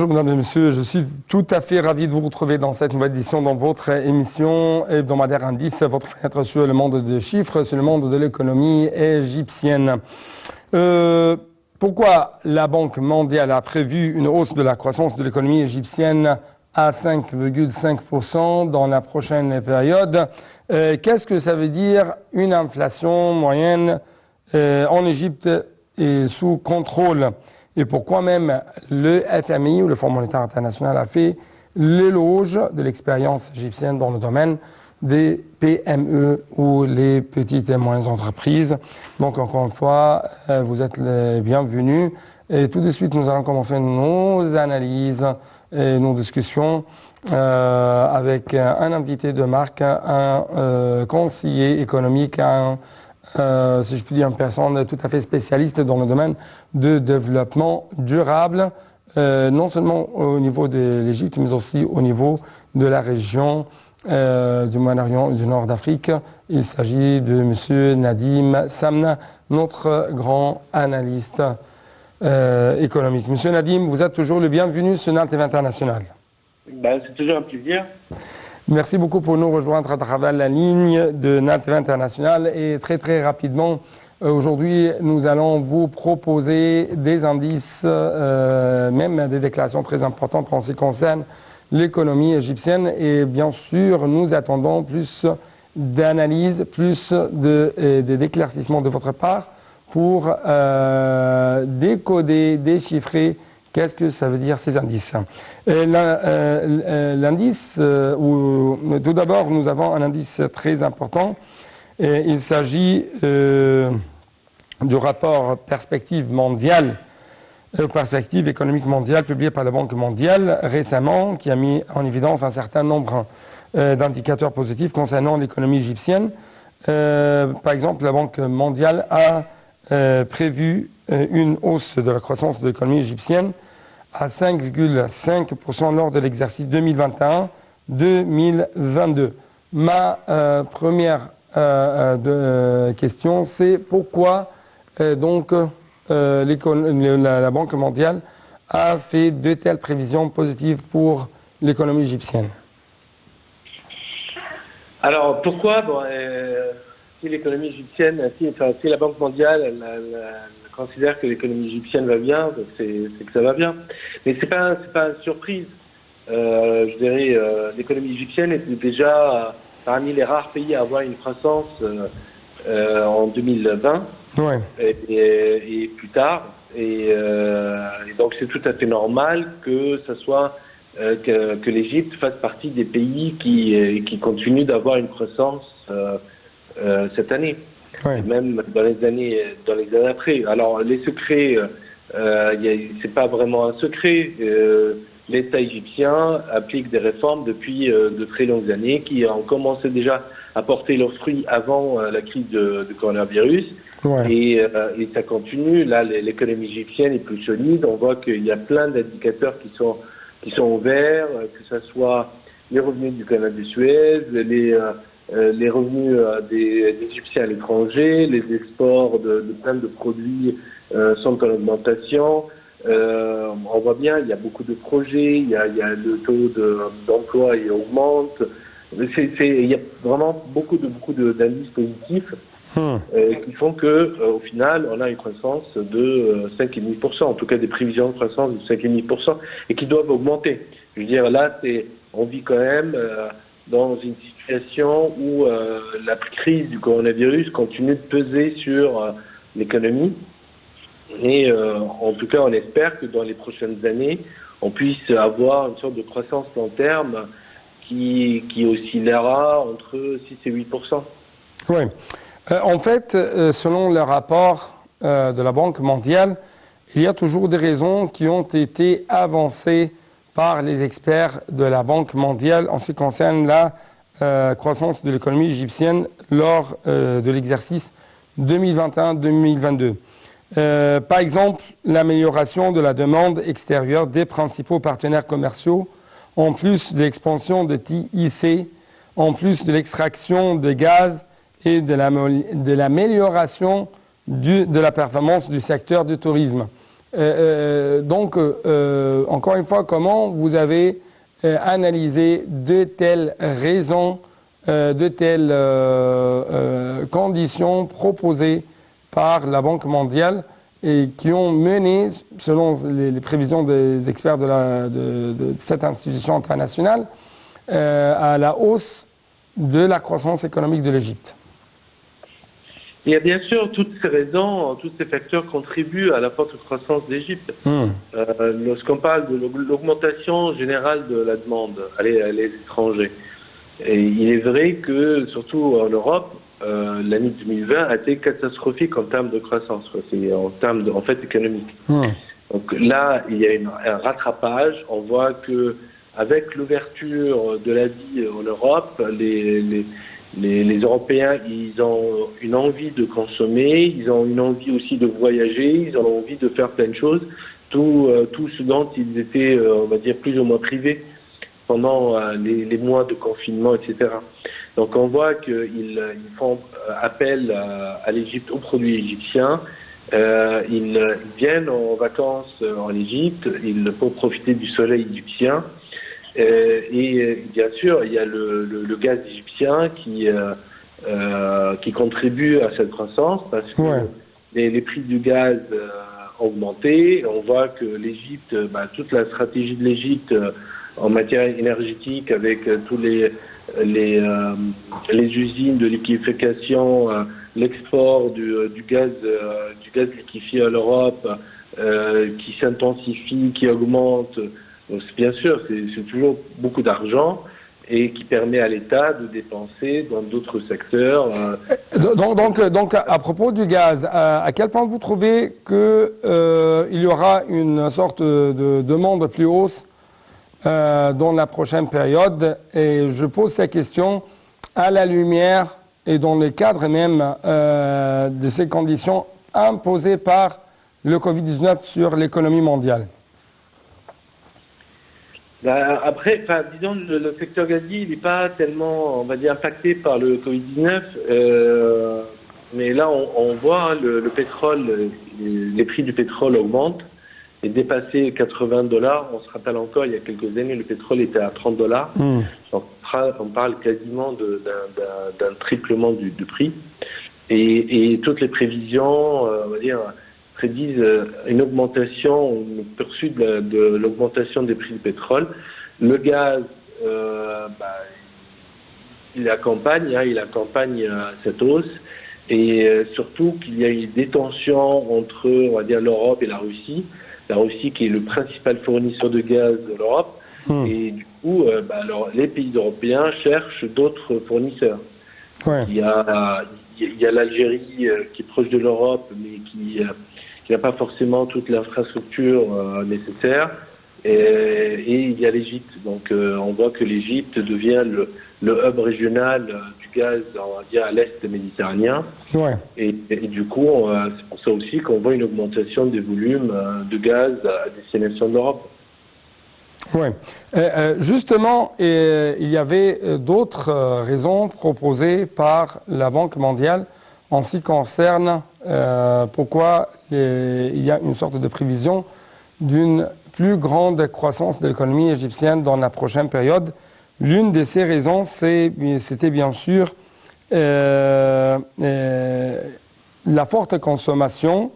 Bonjour mesdames et messieurs, je suis tout à fait ravi de vous retrouver dans cette nouvelle édition dans votre émission hebdomadaire Indice, votre fenêtre sur le monde des chiffres, sur le monde de l'économie égyptienne. Pourquoi la Banque mondiale a prévu une hausse de la croissance de l'économie égyptienne à 5,5% dans la prochaine période? Qu'est-ce que ça veut dire une inflation moyenne en Égypte et sous contrôle? Et pourquoi même le FMI, ou le Fonds monétaire international, a fait l'éloge de l'expérience égyptienne dans le domaine des PME ou les petites et moyennes entreprises. Donc encore une fois, vous êtes les bienvenus. Et tout de suite, nous allons commencer nos analyses et nos discussions avec un invité de marque, un conseiller économique, si je puis dire, une personne tout à fait spécialiste dans le domaine de développement durable, non seulement au niveau de l'Égypte, mais aussi au niveau de la région du Moyen-Orient et du Nord d'Afrique. Il s'agit de M. Nadim Samna, notre grand analyste économique. Monsieur Nadim, vous êtes toujours le bienvenu sur NAL TV International. C'est toujours un plaisir. Merci beaucoup pour nous rejoindre à travers la ligne de NAL TV International. Et très rapidement, aujourd'hui, nous allons vous proposer des indices, même des déclarations très importantes en ce qui concerne l'économie égyptienne. Et bien sûr, nous attendons plus d'analyses, plus d'éclaircissements de votre part pour décoder, déchiffrer qu'est-ce que ça veut dire ces indices. L'indice, tout d'abord, nous avons un indice très important. Il s'agit du rapport perspective économique mondiale publié par la Banque mondiale récemment, qui a mis en évidence un certain nombre d'indicateurs positifs concernant l'économie égyptienne. Par exemple, la Banque mondiale a prévu une hausse de la croissance de l'économie égyptienne à 5,5% lors de l'exercice 2021-2022. Ma première question, c'est pourquoi la Banque mondiale a fait de telles prévisions positives pour l'économie égyptienne? Alors pourquoi si l'économie égyptienne, si la Banque mondiale elle considère que l'économie égyptienne va bien, c'est que ça va bien. Mais c'est pas une surprise. Je dirais l'économie égyptienne était déjà parmi les rares pays à avoir une croissance en 2020 et plus tard. Et donc c'est tout à fait normal que ça soit que l'Égypte fasse partie des pays qui continuent d'avoir une croissance cette année, même dans les années après. Alors les secrets, c'est pas vraiment un secret. L'État égyptien applique des réformes depuis de très longues années qui ont commencé déjà à porter leurs fruits avant la crise de coronavirus. Et ça continue. Là, l'économie égyptienne est plus solide. On voit qu'il y a plein d'indicateurs qui sont au vert, que ce soit les revenus du canal de Suez, les revenus des Égyptiens à l'étranger, les exports de plein de produits sont en augmentation. On voit bien, il y a beaucoup de projets, il y a le taux d'emploi il augmente. Il y a vraiment beaucoup d'indices positifs qui font que au final, on a une croissance de 5,5%, en tout cas des prévisions de croissance de 5,5% et qui doivent augmenter. Je veux dire, là, on vit quand même dans une situation où la crise du coronavirus continue de peser sur l'économie. Et en tout cas, on espère que dans les prochaines années, on puisse avoir une sorte de croissance long terme qui oscillera entre 6 et 8%. Oui. En fait, selon le rapport de la Banque mondiale, il y a toujours des raisons qui ont été avancées par les experts de la Banque mondiale en ce qui concerne la croissance de l'économie égyptienne lors de l'exercice 2021-2022. Par exemple, l'amélioration de la demande extérieure des principaux partenaires commerciaux, en plus de l'expansion de TIC, en plus de l'extraction de gaz et de l'amélioration de la performance du secteur du tourisme. Donc, encore une fois, comment vous avez analysé de telles raisons, de telles conditions proposées par la Banque mondiale et qui ont mené, selon les prévisions des experts de cette institution internationale, à la hausse de la croissance économique de l'Égypte? Il y a bien sûr toutes ces raisons, tous ces facteurs contribuent à la forte croissance d'Égypte. Lorsqu'on parle de l'augmentation générale de la demande à l'étranger, et il est vrai que, surtout en Europe, l'année 2020 a été catastrophique en termes de croissance, c'est en termes en fait économiques. Donc là, il y a un rattrapage. On voit que avec l'ouverture de la vie en Europe, les Européens, ils ont une envie de consommer, ils ont une envie aussi de voyager, ils ont envie de faire plein de choses, tout ce dont ils étaient, on va dire, plus ou moins privés pendant les mois de confinement, etc. Donc on voit qu'ils font appel à l'Égypte, aux produits égyptiens. Ils viennent en vacances en Égypte, pour profiter du soleil égyptien. Et bien sûr, il y a le gaz égyptien qui contribue à cette croissance parce que les prix du gaz ont augmenté. On voit que l'Égypte, toute la stratégie de l'Égypte en matière énergétique avec tous les usines de liquéfaction, l'export du gaz liquéfié à l'Europe qui s'intensifie, qui augmente. Donc, bien sûr, c'est toujours beaucoup d'argent et qui permet à l'État de dépenser dans d'autres secteurs. Donc, à propos du gaz, à quel point vous trouvez qu'il y aura une sorte de demande plus hausse dans la prochaine période? Et je pose cette question à la lumière et dans le cadre même de ces conditions imposées par le Covid-19 sur l'économie mondiale. Après, disons, le secteur gazier, il n'est pas tellement, on va dire, impacté par le Covid-19. Mais là, on voit le pétrole, les prix du pétrole augmentent et dépasser $80. On se rappelle encore, il y a quelques années, le pétrole était à $30. Donc, on parle quasiment d'un triplement du prix. Et toutes les prévisions, on va dire, prédisent une augmentation, une poursuite de l'augmentation des prix du pétrole. Le gaz, il accompagne cette hausse, et surtout qu'il y a eu des tensions entre, on va dire, l'Europe et la Russie. La Russie qui est le principal fournisseur de gaz de l'Europe, et du coup, les pays européens cherchent d'autres fournisseurs. Il y a l'Algérie qui est proche de l'Europe, mais qui n'a pas forcément toute l'infrastructure nécessaire, et il y a l'Égypte. Donc on voit que l'Égypte devient le hub régional du gaz, on va dire, à l'est méditerranéen. Et du coup, c'est pour ça aussi qu'on voit une augmentation des volumes de gaz à destination de l'Europe. Justement, il y avait d'autres raisons proposées par la Banque mondiale en ce qui concerne pourquoi il y a une sorte de prévision d'une plus grande croissance de l'économie égyptienne dans la prochaine période. L'une de ces raisons, c'était bien sûr la forte consommation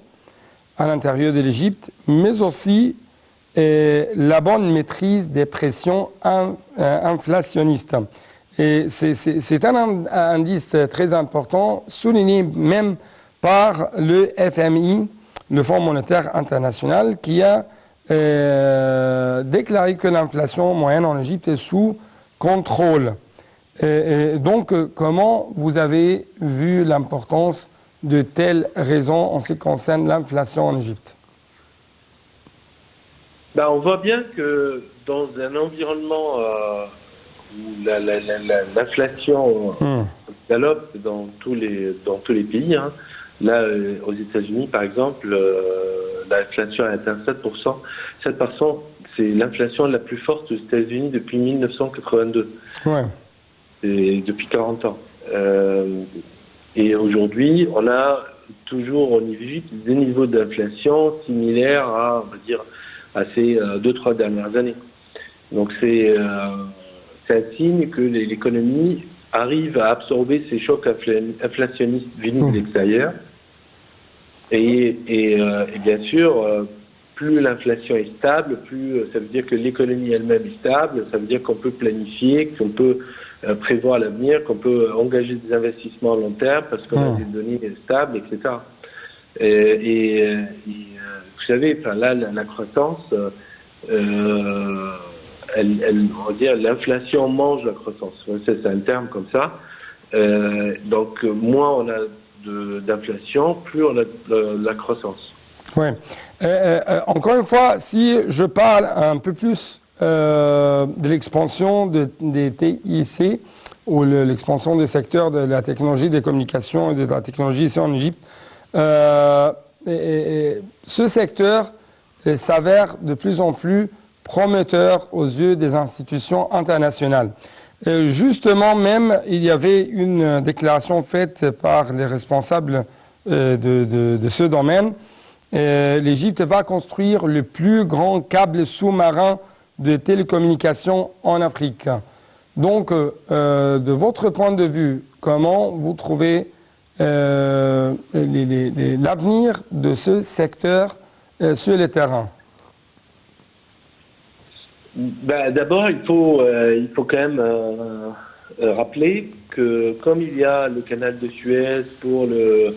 à l'intérieur de l'Égypte, mais aussi la bonne maîtrise des pressions inflationnistes. Et c'est un indice très important, souligné même par le FMI, le Fonds monétaire international, qui a déclaré que l'inflation moyenne en Égypte est sous contrôle. Et donc, comment vous avez vu l'importance de telles raisons en ce qui concerne l'inflation en Égypte? On voit bien que dans un environnement où l'inflation galope dans tous les pays, là, aux États-Unis, par exemple, l'inflation a atteint 7%. 7%, c'est l'inflation la plus forte aux États-Unis depuis 1982. Et depuis 40 ans. Et aujourd'hui, on a toujours au niveau des niveaux d'inflation similaires à, on va dire, à ces 2-3 dernières années. Donc c'est un signe que l'économie arrive à absorber ces chocs inflationnistes venus de l'extérieur. Et bien sûr, plus l'inflation est stable, plus ça veut dire que l'économie elle-même est stable, ça veut dire qu'on peut planifier, qu'on peut prévoir l'avenir, qu'on peut engager des investissements à long terme parce qu'on a des données stables, etc. Vous savez, enfin, là, la croissance, on va dire, l'inflation mange la croissance. C'est un terme comme ça. Donc, moins on a d'inflation, plus on a de la croissance. Oui. Encore une fois, si je parle un peu plus de l'expansion des TIC ou l'expansion des secteurs de la technologie des communications et de la technologie ici en Égypte, ce secteur s'avère de plus en plus prometteur aux yeux des institutions internationales. Justement, même, il y avait une déclaration faite par les responsables de ce domaine. L'Égypte va construire le plus grand câble sous-marin de télécommunications en Afrique. Donc, de votre point de vue, comment vous trouvez l'avenir de ce secteur sur le terrain? Ben, d'abord, il faut quand même rappeler que comme il y a le canal de Suez pour le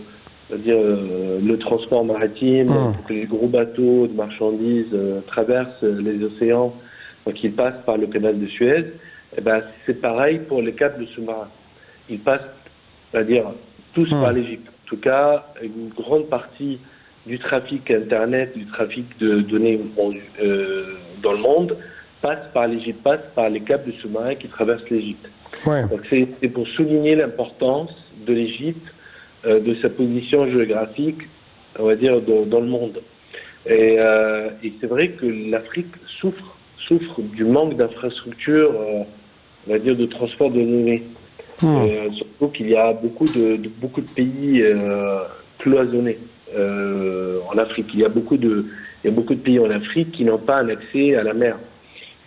transport maritime, pour que les gros bateaux de marchandises traversent les océans, donc ils passent par le canal de Suez, eh ben, c'est pareil pour les câbles sous-marins. Ils passent, c'est-à-dire tous par l'Égypte. En tout cas, une grande partie du trafic Internet, du trafic de données dans le monde, passe par l'Égypte, passe par les câbles sous-marins qui traversent l'Égypte. Ouais. Donc c'est pour souligner l'importance de l'Égypte, de sa position géographique, on va dire, dans le monde. Et c'est vrai que l'Afrique souffre du manque d'infrastructures, on va dire, de transport de données. Surtout qu'il y a beaucoup de pays cloisonnés en Afrique. Il y a beaucoup de pays en Afrique qui n'ont pas un accès à la mer.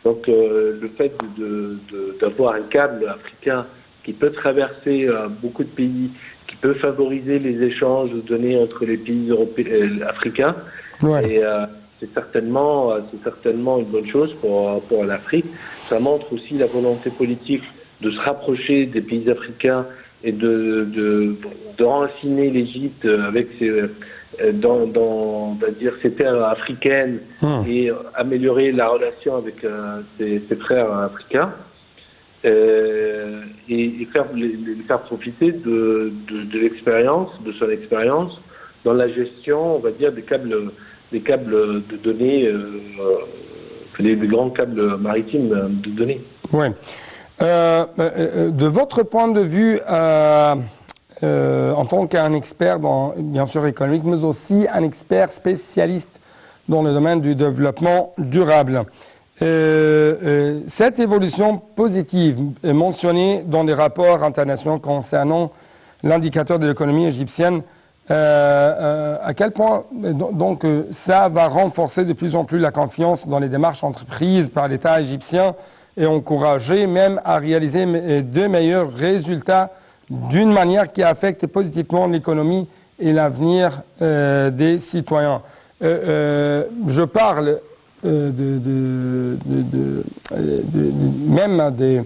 Donc le fait d'avoir un câble africain qui peut traverser beaucoup de pays, qui peut favoriser les échanges de données entre les pays africains, et c'est certainement une bonne chose pour l'Afrique. Ça montre aussi la volonté politique de se rapprocher des pays africains et d'enraciner l'Égypte avec dans ses terres africaines et améliorer la relation avec ses frères africains et les faire profiter de l'expérience, de son expérience dans la gestion, on va dire, des câbles de données, des grands câbles maritimes de données. Oui. De votre point de vue, en tant qu'un expert, bien sûr économique, mais aussi un expert spécialiste dans le domaine du développement durable, cette évolution positive mentionnée dans les rapports internationaux concernant l'indicateur de l'économie égyptienne, à quel point donc ça va renforcer de plus en plus la confiance dans les démarches entreprises par l'État égyptien et encourager même à réaliser de meilleurs résultats d'une manière qui affecte positivement l'économie et l'avenir des citoyens. Je parle même de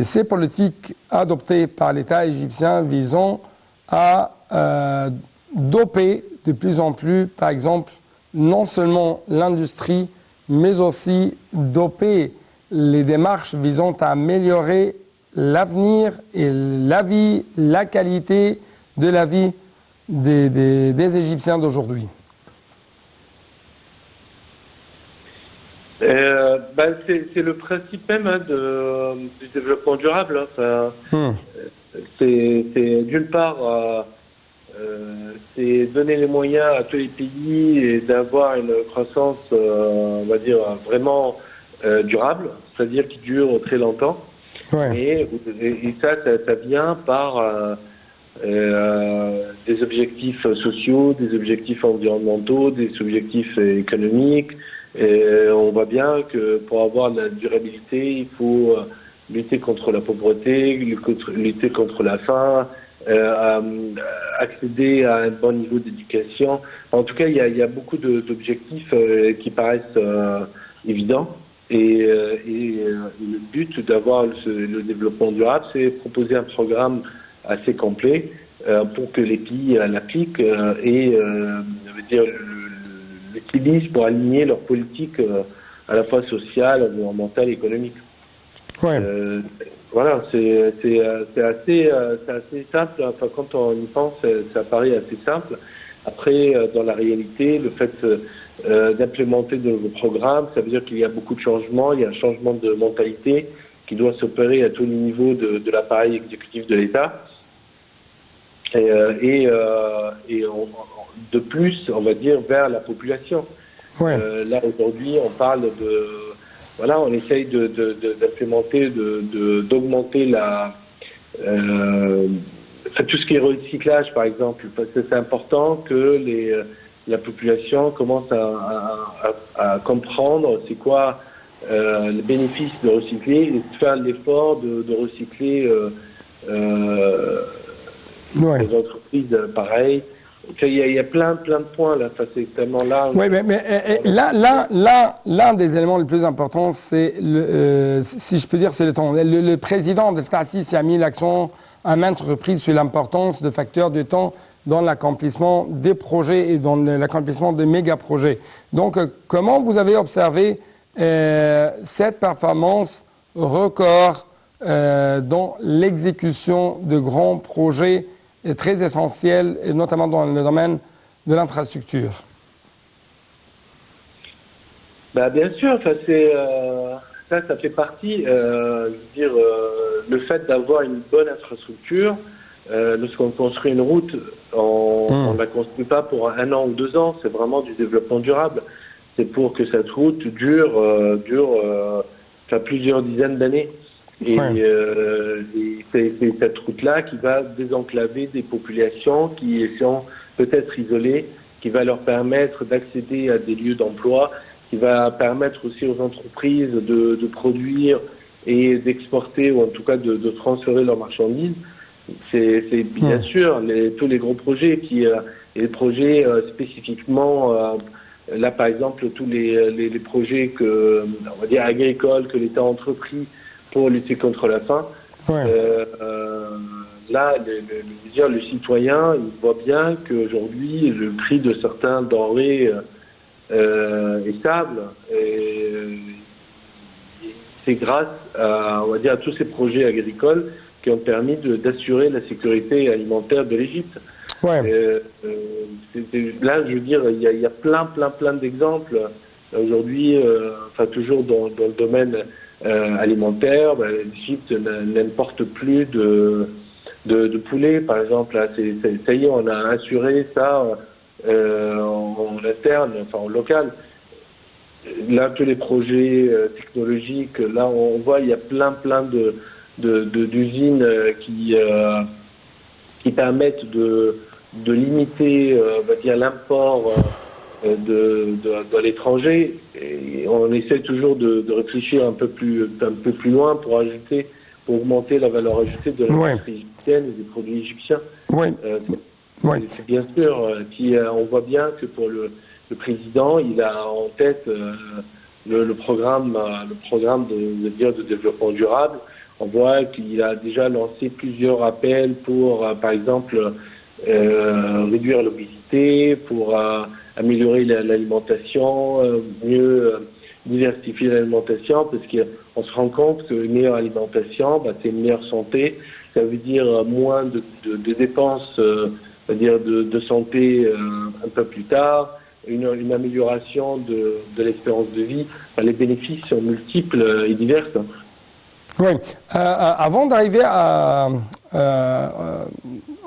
ces politiques adoptées par l'État égyptien visant à doper de plus en plus, par exemple, non seulement l'industrie, mais aussi doper les démarches visant à améliorer l'avenir et la vie, la qualité de la vie des Égyptiens d'aujourd'hui. C'est le principe même du développement durable. C'est d'une part, c'est donner les moyens à tous les pays et d'avoir une croissance, on va dire, vraiment durable, c'est-à-dire qui dure très longtemps. Ouais. Et ça vient par des objectifs sociaux, des objectifs environnementaux, des objectifs économiques. Et on voit bien que pour avoir de la durabilité, il faut lutter contre la pauvreté, lutter contre la faim, accéder à un bon niveau d'éducation. En tout cas, il y a beaucoup d'objectifs qui paraissent évidents. Et le but d'avoir le développement durable, c'est proposer un programme assez complet pour que les pays l'appliquent et l'utilisent pour aligner leur politique à la fois sociale, environnementale et économique. Ouais. Voilà, c'est assez simple. Enfin, quand on y pense, ça paraît assez simple. Après, dans la réalité, le fait d'implémenter de nouveaux programmes, ça veut dire qu'il y a beaucoup de changements, il y a un changement de mentalité qui doit s'opérer à tous les niveaux de l'appareil exécutif de l'État. De plus, on va dire, vers la population. Ouais. Là, aujourd'hui, on parle de... Voilà, on essaye d'implémenter, d'augmenter tout ce qui est recyclage, par exemple, parce que c'est important que la population commence à comprendre c'est quoi le bénéfice de recycler et de faire l'effort de recycler les entreprises pareilles. Il y a plein de points là, c'est tellement large. Oui, mais l'un des éléments les plus importants, c'est, si je peux dire, c'est le temps. Le président de Stasis a mis l'accent à maintes reprises sur l'importance de facteurs de temps dans l'accomplissement des projets et dans l'accomplissement des méga-projets. Donc, comment vous avez observé cette performance record dans l'exécution de grands projets très essentiels, et notamment dans le domaine de l'infrastructure? Bien sûr, ça fait partie, le fait d'avoir une bonne infrastructure. Lorsqu'on construit une route, on ne la construit pas pour 1 an ou 2 ans, c'est vraiment du développement durable. C'est pour que cette route dure plusieurs dizaines d'années. Et c'est cette route-là qui va désenclaver des populations qui sont peut-être isolées, qui va leur permettre d'accéder à des lieux d'emploi, qui va permettre aussi aux entreprises de produire et d'exporter, ou en tout cas de transférer leurs marchandises. C'est bien sûr tous les gros projets, puis les projets spécifiquement, là par exemple, tous les projets on va dire agricoles que l'État a entrepris pour lutter contre la faim. Là, le citoyen, il voit bien qu'aujourd'hui, le prix de certains denrées est stable. C'est grâce à tous ces projets agricoles qui ont permis d'assurer la sécurité alimentaire de l'Égypte. Là, je veux dire, il y a plein d'exemples. Aujourd'hui, toujours dans le domaine alimentaire, l'Égypte n'importe plus de poulet, par exemple. Là, ça y est, on a assuré ça en interne, en local. Là, tous les projets technologiques, là, on voit, il y a plein d'usines qui permettent de limiter, l'import de l'étranger. Et on essaie toujours de réfléchir un peu plus loin pour augmenter la valeur ajoutée de l'industrie égyptienne et des produits égyptiens. C'est bien sûr. Puis on voit bien que pour le président, il a en tête le programme de développement durable. On voit qu'il a déjà lancé plusieurs appels pour, par exemple, réduire l'obésité, pour améliorer l'alimentation, mieux diversifier l'alimentation, parce qu'on se rend compte qu'une meilleure alimentation, c'est une meilleure santé. Ça veut dire moins de dépenses, de santé un peu plus tard, une amélioration de l'espérance de vie. Les bénéfices sont multiples et divers. Oui. Avant d'arriver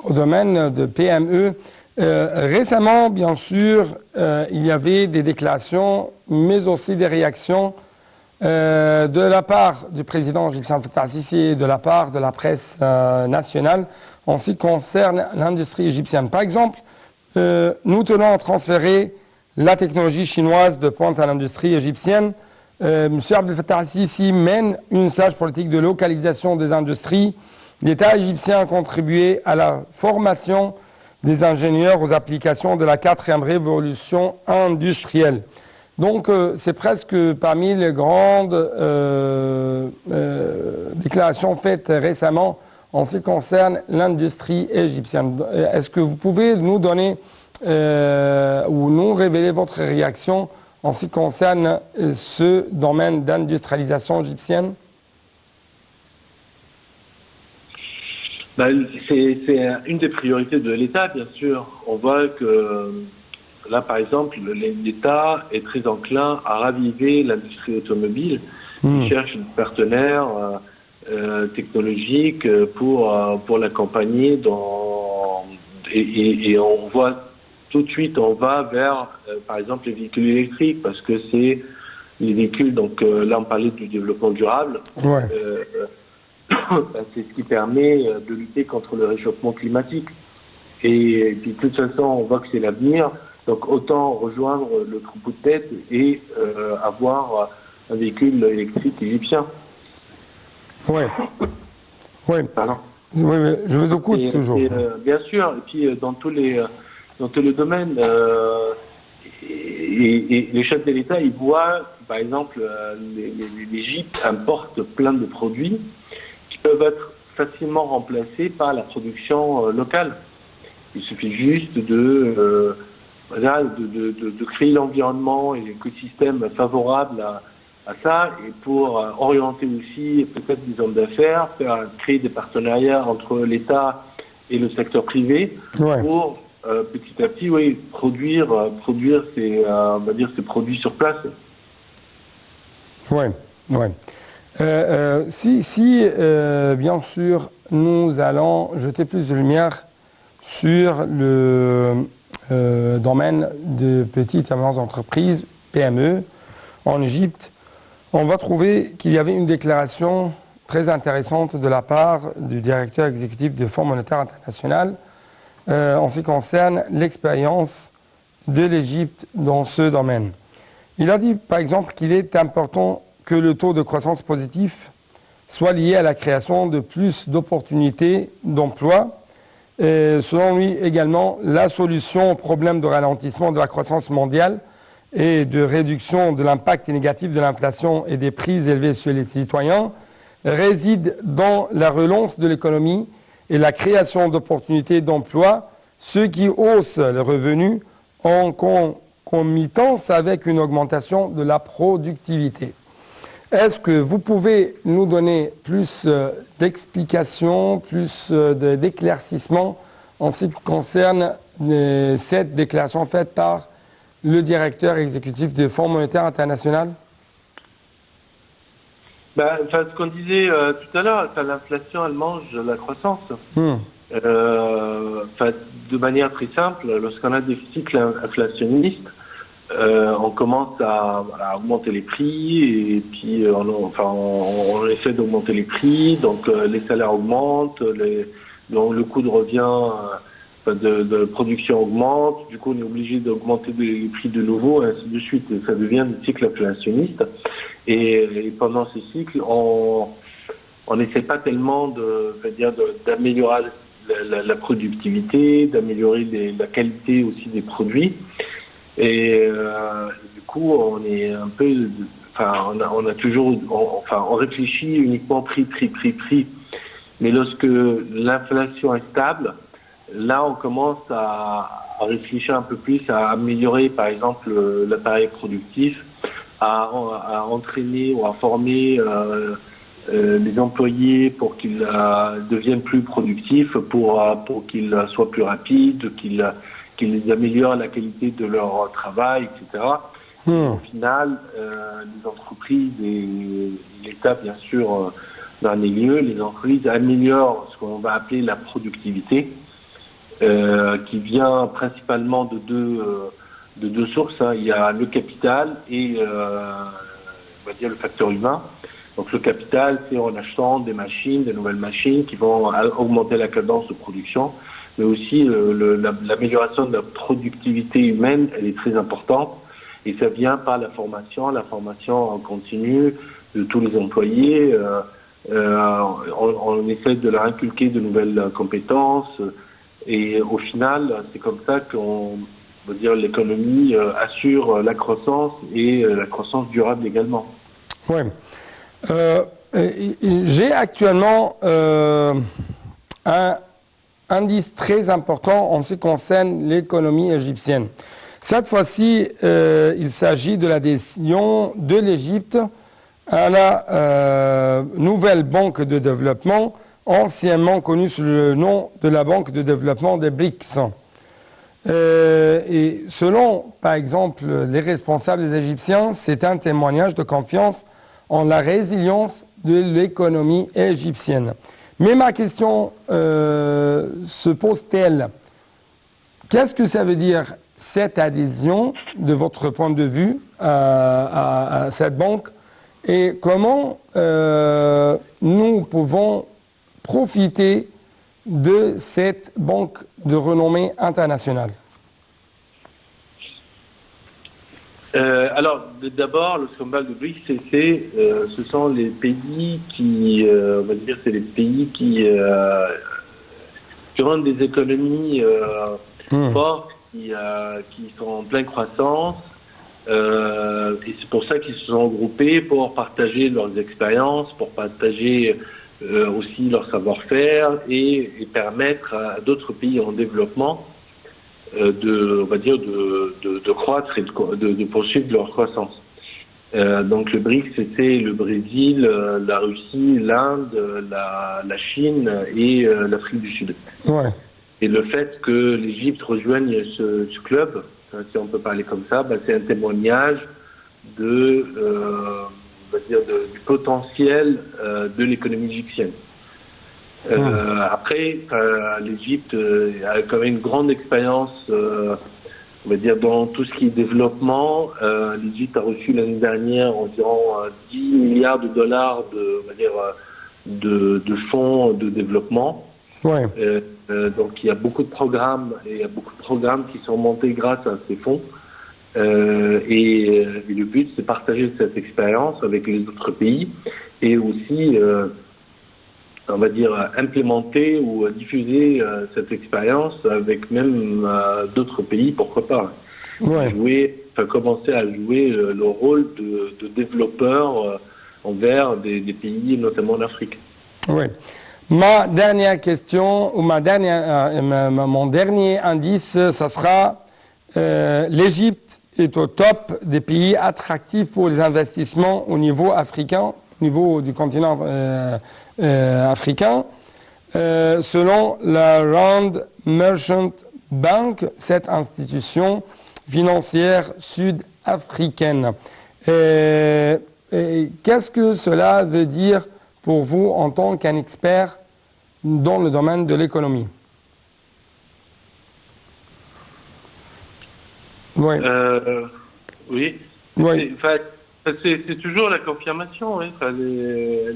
au domaine de PME, récemment, bien sûr, il y avait des déclarations, mais aussi des réactions de la part du président égyptien Fattah al-Sisi et de la part de la presse nationale en ce qui concerne l'industrie égyptienne. Par exemple, nous tenons à transférer la technologie chinoise de pointe à l'industrie égyptienne. M. Abdel Fattah al-Sisi mène une sage politique de localisation des industries. L'État égyptien a contribué à la formation des ingénieurs aux applications de la 4e révolution industrielle. Donc, c'est presque parmi les grandes déclarations faites récemment en ce qui concerne l'industrie égyptienne. Est-ce que vous pouvez nous donner ou nous révéler votre réaction en ce qui concerne ce domaine d'industrialisation égyptienne? C'est une des priorités de l'État, bien sûr. On voit que là, par exemple, l'État est très enclin à raviver l'industrie automobile. Il cherche des partenaires technologiques pour l'accompagner et on voit tout de suite, on va vers, par exemple, les véhicules électriques, parce que c'est les véhicules, donc là on parlait du développement durable, Ouais. C'est ce qui permet de lutter contre le réchauffement climatique. Et puis de toute façon, on voit que c'est l'avenir, donc autant rejoindre le troupeau de tête et avoir un véhicule électrique égyptien. Oui. Oui. Pardon. Oui, je vous écoute toujours. Bien sûr, et puis dans tous les domaines, et les chefs de l'État, ils voient, par exemple, l'Égypte importe plein de produits qui peuvent être facilement remplacés par la production locale. Il suffit juste de créer l'environnement et l'écosystème favorable à ça, et pour orienter aussi peut-être des hommes d'affaires, créer des partenariats entre l'État et le secteur privé, Ouais. pour petit à petit, oui, produire ces, on va dire, ces produits sur place. Oui, oui. Si bien sûr, nous allons jeter plus de lumière sur le domaine de petites et moyennes entreprises, PME, en Égypte, on va trouver qu'il y avait une déclaration très intéressante de la part du directeur exécutif du Fonds monétaire international en ce qui concerne l'expérience de l'Égypte dans ce domaine. Il a dit, par exemple, qu'il est important que le taux de croissance positif soit lié à la création de plus d'opportunités d'emploi. Selon lui également, la solution au problème de ralentissement de la croissance mondiale et de réduction de l'impact négatif de l'inflation et des prix élevés sur les citoyens réside dans la relance de l'économie et la création d'opportunités d'emploi, ce qui hausse les revenus en concomitance avec une augmentation de la productivité. Est-ce que vous pouvez nous donner plus d'explications, plus d'éclaircissements en ce qui concerne cette déclaration faite par le directeur exécutif du Fonds monétaire international? Ce qu'on disait tout à l'heure, l'inflation, elle mange la croissance. De manière très simple, lorsqu'on a des cycles inflationnistes, on commence à augmenter les prix, et puis on essaie d'augmenter les prix, donc les salaires augmentent, donc le coût de revient de production augmente, du coup on est obligé d'augmenter les prix de nouveau, et ainsi de suite. Et ça devient des cycles inflationnistes. Et pendant ces cycles, on n'essaie pas tellement d'améliorer la productivité, d'améliorer la qualité aussi des produits. Et du coup, on est un peu, on a toujours, on réfléchit uniquement prix. Mais lorsque l'inflation est stable, là, on commence à réfléchir un peu plus à améliorer, par exemple, l'appareil productif, à entraîner ou à former les employés pour qu'ils deviennent plus productifs, pour qu'ils soient plus rapides, qu'ils améliorent la qualité de leur travail, etc. Au final, les entreprises et l'État, bien sûr, dans les lieux, les entreprises améliorent ce qu'on va appeler la productivité, qui vient principalement de deux sources. Il y a le capital et on va dire, le facteur humain. Donc le capital, c'est en achetant des machines, des nouvelles machines qui vont augmenter la cadence de production, mais aussi l'amélioration de la productivité humaine, elle est très importante. Et ça vient par la formation en continu de tous les employés. On essaie de leur inculquer de nouvelles compétences. Et au final, c'est comme ça qu'on va dire l'économie assure la croissance et la croissance durable également. Oui. J'ai actuellement un indice très important en ce qui concerne l'économie égyptienne. Cette fois-ci, il s'agit de l'adhésion de l'Égypte à la nouvelle banque de développement, anciennement connue sous le nom de la banque de développement des BRICS. Et selon, par exemple, les responsables égyptiens, c'est un témoignage de confiance en la résilience de l'économie égyptienne. Mais ma question se pose-t-elle, qu'est-ce que ça veut dire cette adhésion, de votre point de vue, à cette banque, et comment nous pouvons profiter de cette banque de renommée internationale? Alors, d'abord, le scandale de BRICS, ce sont les pays qui, on va dire, c'est les pays qui ont des économies fortes, qui sont en pleine croissance, et c'est pour ça qu'ils se sont regroupés pour partager leurs expériences, pour partager aussi leur savoir-faire et permettre à d'autres pays en développement on va dire de croître et de poursuivre leur croissance. Donc le BRICS, c'était le Brésil, la Russie, l'Inde, la Chine et l'Afrique du Sud. Ouais. Et le fait que l'Égypte rejoigne ce club, si on peut parler comme ça, c'est un témoignage on va dire du potentiel de l'économie égyptienne. Après, l'Égypte a quand même une grande expérience, on va dire, dans tout ce qui est développement. L'Égypte a reçu l'année dernière environ 10 milliards de dollars de fonds de développement. Ouais. Donc il y a beaucoup de programmes, et il y a beaucoup de programmes qui sont montés grâce à ces fonds. Et le but, c'est de partager cette expérience avec les autres pays et aussi on va dire, implémenter ou diffuser cette expérience avec même d'autres pays, pourquoi pas. Ouais. Commencer à jouer le rôle de développeur envers des pays, notamment en Afrique. Oui. Ma dernière question, ou mon dernier indice, ça sera l'Égypte est au top des pays attractifs pour les investissements au niveau africain, au niveau du continent africain. Selon la Rand Merchant Bank, cette institution financière sud-africaine. Qu'est-ce que cela veut dire pour vous en tant qu'un expert dans le domaine de l'économie? Oui. Oui. Oui. C'est toujours la confirmation. Hein.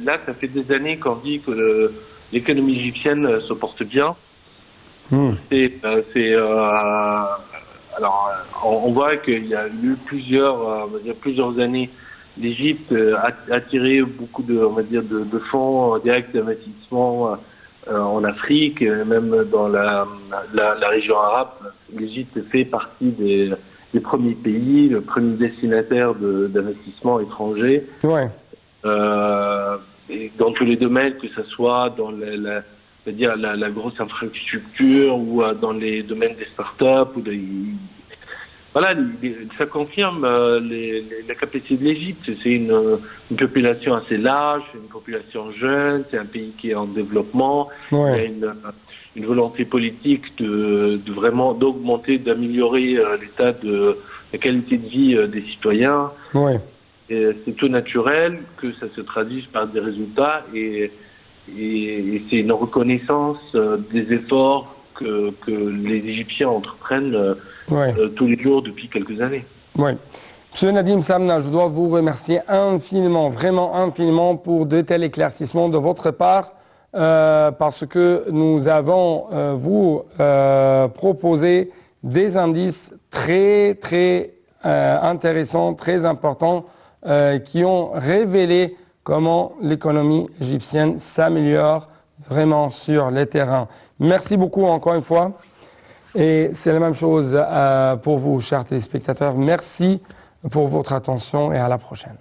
Là, ça fait des années qu'on dit que l'économie égyptienne se porte bien. Alors, on voit qu'il y a eu plusieurs années. L'Égypte a attiré beaucoup de fonds directs d'investissement en Afrique, même dans la région arabe. L'Égypte fait partie des premiers pays, le premier destinataire d'investissements étrangers. Ouais. Et dans tous les domaines, que ce soit dans la grosse infrastructure ou dans les domaines des startups voilà, ça confirme la capacité de l'Égypte. C'est une population assez large, une population jeune, c'est un pays qui est en développement. Ouais. Il y a une volonté politique de vraiment d'augmenter, d'améliorer l'état de la qualité de vie des citoyens. Ouais. Et c'est tout naturel que ça se traduise par des résultats et c'est une reconnaissance des efforts que les Égyptiens entreprennent tous les jours depuis quelques années. Oui. Monsieur Nadim Samna, je dois vous remercier infiniment, vraiment infiniment pour de tels éclaircissements de votre part parce que nous avons vous proposé des indices très intéressants, très importants qui ont révélé comment l'économie égyptienne s'améliore vraiment sur les terrains. Merci beaucoup encore une fois. Et c'est la même chose pour vous, chers téléspectateurs. Merci pour votre attention et à la prochaine.